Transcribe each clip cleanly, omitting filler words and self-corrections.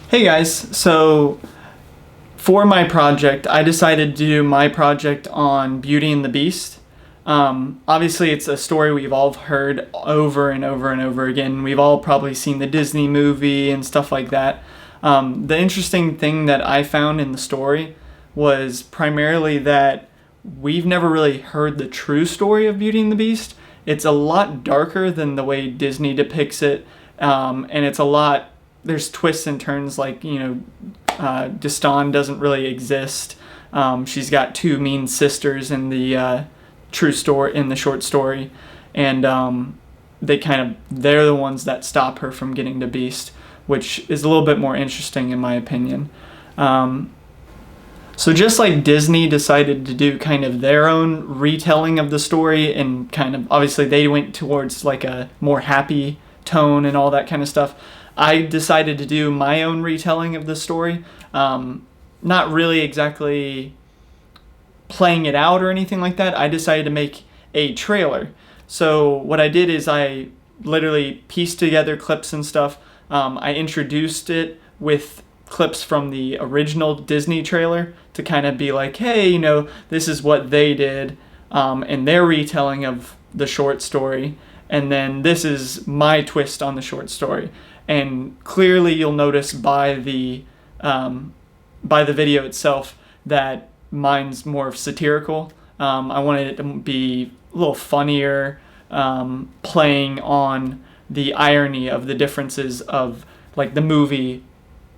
Hey guys, so for my project, I decided to do my project on Beauty and the Beast. Obviously, it's a story we've all heard over and over and over again. We've all probably seen the Disney movie and stuff like that. The interesting thing that I found in the story was primarily that we've never really heard the true story of Beauty and the Beast. It's a lot darker than the way Disney depicts it, and it's a lot. There's twists and turns, like Destan doesn't really exist. She's got two mean sisters in the true story, in the short story, and they're the ones that stop her from getting to Beast, which is a little bit more interesting in my opinion. So just like Disney decided to do kind of their own retelling of the story, and kind of obviously they went towards like a more happy tone and all that kind of stuff, I decided to do my own retelling of the story. Not really exactly playing it out or anything like that. I decided to make a trailer. So what I did is I literally pieced together clips and stuff. I introduced it with clips from the original Disney trailer to kind of be like, hey, this is what they did in their retelling of the short story. And then this is my twist on the short story. And clearly you'll notice by the video itself that mine's more satirical. I wanted it to be a little funnier, playing on the irony of the differences of like the movie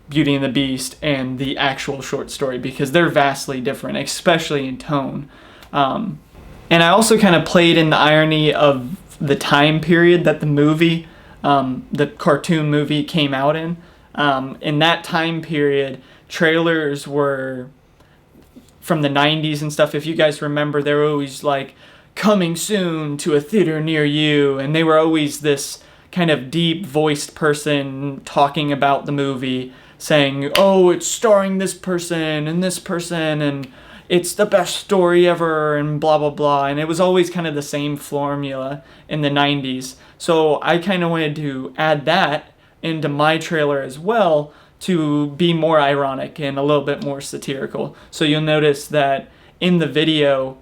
Beauty and the Beast and the actual short story, because they're vastly different, especially in tone. And I also kind of played in the irony of the time period that the cartoon movie came out in. In that time period, trailers were from the 90s and stuff. If you guys remember, they were always like, coming soon to a theater near you, and they were always this kind of deep voiced person talking about the movie, saying, oh, it's starring this person, and it's the best story ever, and blah blah blah. And it was always kind of the same formula in the 90s. So I kind of wanted to add that into my trailer as well, to be more ironic and a little bit more satirical. So you'll notice that in the video,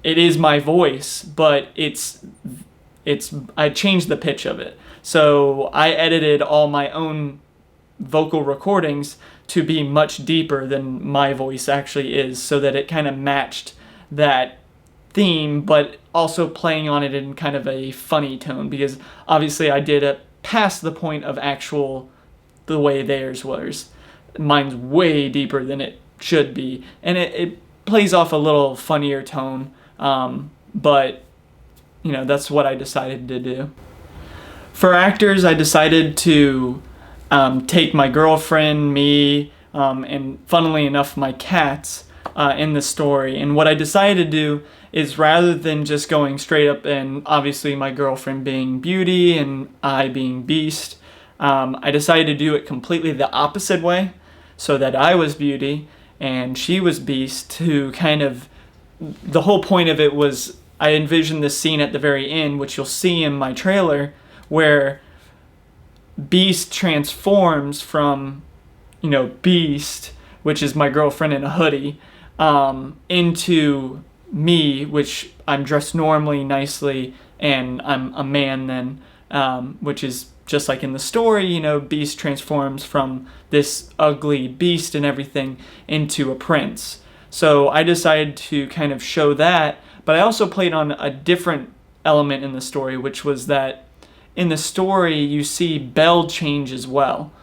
it is my voice, but I changed the pitch of it. So I edited all my own vocal recordings to be deeper than my voice actually is, so that it kind of matched that theme, but also playing on it in kind of a funny tone, because obviously I did it past the point of the way theirs was. Mine's way deeper than it should be, and it plays off a little funnier tone, but that's what I decided to do. For actors, I decided to take my girlfriend, me, and funnily enough, my cats in the story. And what I decided to do is, rather than just going straight up and obviously my girlfriend being Beauty and I being Beast, I decided to do it completely the opposite way, so that I was Beauty and she was Beast. To kind of, the whole point of it was, I envisioned this scene at the very end, which you'll see in my trailer, where Beast transforms from, Beast, which is my girlfriend in a hoodie, into me, which I'm dressed normally, nicely, and I'm a man then, which is just like in the story. Beast transforms from this ugly beast and everything into a prince. So I decided to kind of show that, but I also played on a different element in the story, which was that in the story you see Belle change as well.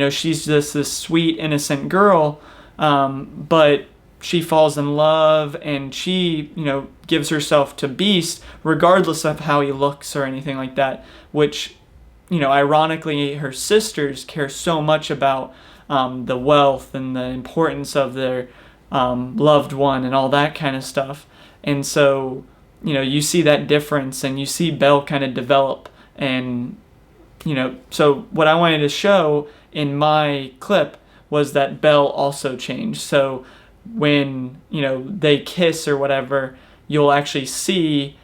She's just this sweet, innocent girl, but she falls in love, and she, gives herself to Beast regardless of how he looks or anything like that, which, ironically, her sisters care so much about the wealth and the importance of their loved one and all that kind of stuff. And so, you see that difference, and you see Belle kind of develop. And, so what I wanted to show in my clip was that Belle also changed. So when, they kiss or whatever, you'll actually see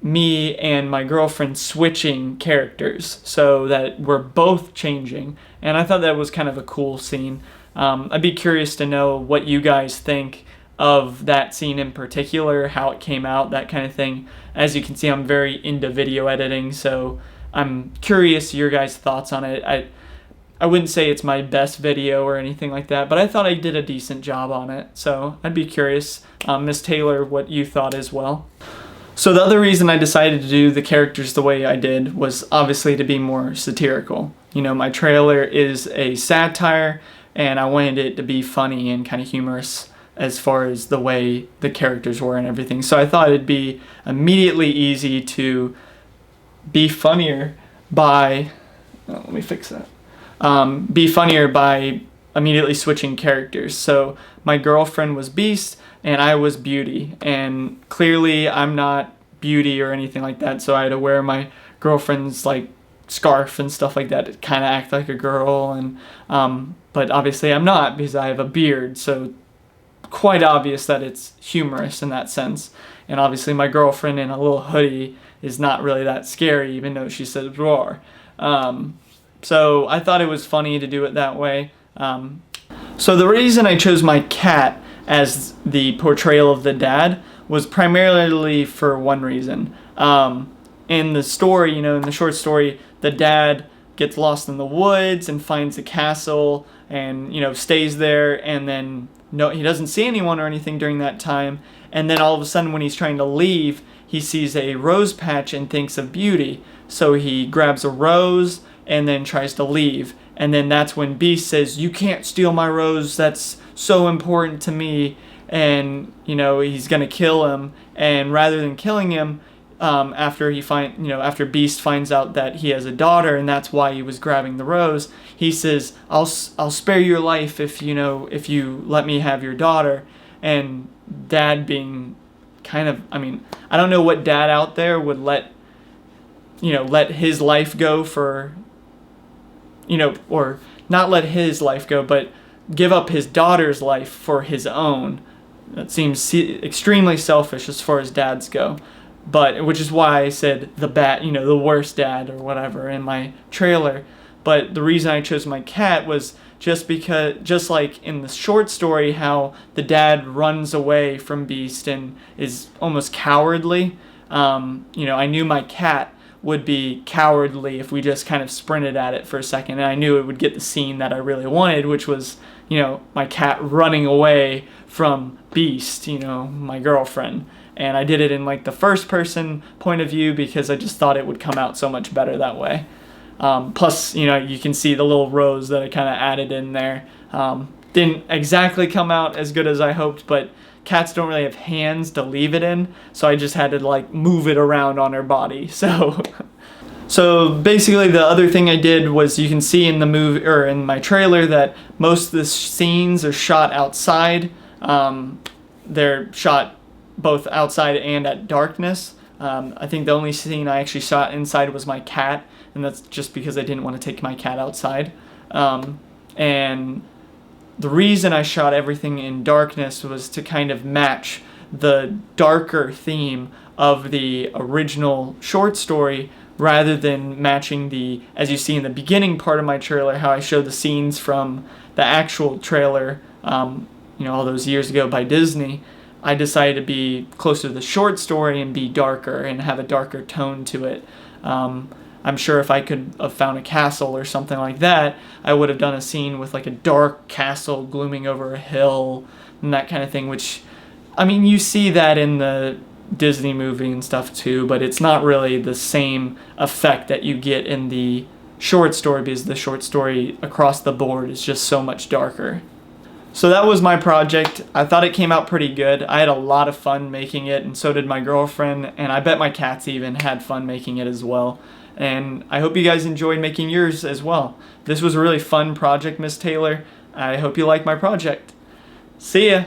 me and my girlfriend switching characters so that we're both changing. And I thought that was kind of a cool scene. I'd be curious to know what you guys think of that scene in particular, how it came out, that kind of thing. As you can see, I'm very into video editing, so I'm curious your guys' thoughts on it. I wouldn't say it's my best video or anything like that, but I thought I did a decent job on it. So I'd be curious, Miss Taylor, what you thought as well. So the other reason I decided to do the characters the way I did was obviously to be more satirical. You know, my trailer is a satire, and I wanted it to be funny and kind of humorous as far as the way the characters were and everything. So I thought it'd be immediately easy to be funnier by, let me fix that. Be funnier by immediately switching characters. So my girlfriend was Beast and I was Beauty, and clearly I'm not Beauty or anything like that, so I had to wear my girlfriend's like scarf and stuff like that to kind of act like a girl, and but obviously I'm not because I have a beard, so quite obvious that it's humorous in that sense. And obviously my girlfriend in a little hoodie is not really that scary, even though she says roar. So I thought it was funny to do it that way. So the reason I chose my cat as the portrayal of the dad was primarily for one reason. In the story, you know, in the short story, the dad gets lost in the woods and finds a castle and, you know, stays there, and then no, he doesn't see anyone or anything during that time. And then all of a sudden when he's trying to leave, he sees a rose patch and thinks of Beauty. So he grabs a rose and then tries to leave. And then that's when Beast says, "You can't steal my rose, that's so important to me." And, you know, he's gonna kill him. And rather than killing him, after Beast finds out that he has a daughter and that's why he was grabbing the rose, he says, I'll spare your life if you let me have your daughter. And dad being kind of, I don't know what dad out there would let his life go for, or not let his life go, but give up his daughter's life for his own. That seems extremely selfish as far as dads go. But which is why I said the worst dad or whatever in my trailer. But the reason I chose my cat was just like in the short story, how the dad runs away from Beast and is almost cowardly. I knew my cat would be cowardly if we just kind of sprinted at it for a second, and I knew it would get the scene that I really wanted, which was, my cat running away from Beast, my girlfriend. And I did it in like the first person point of view because I just thought it would come out so much better that way. Plus, you can see the little rose that I kind of added in there. Didn't exactly come out as good as I hoped, but cats don't really have hands to leave it in, so I just had to like move it around on her body. So basically the other thing I did was, you can see in the movie or in my trailer that most of the scenes are shot outside. They're shot both outside and at darkness. I think the only scene I actually shot inside was my cat, and that's just because I didn't want to take my cat outside. And the reason I shot everything in darkness was to kind of match the darker theme of the original short story, rather than matching as you see in the beginning part of my trailer, how I show the scenes from the actual trailer, all those years ago by Disney. I decided to be closer to the short story and be darker and have a darker tone to it. I'm sure if I could have found a castle or something like that, I would have done a scene with like a dark castle glooming over a hill and that kind of thing, which, you see that in the Disney movie and stuff too, but it's not really the same effect that you get in the short story, because the short story across the board is just so much darker. So that was my project. I thought it came out pretty good. I had a lot of fun making it, and so did my girlfriend, and I bet my cats even had fun making it as well. And I hope you guys enjoyed making yours as well. This was a really fun project, Miss Taylor. I hope you like my project. See ya!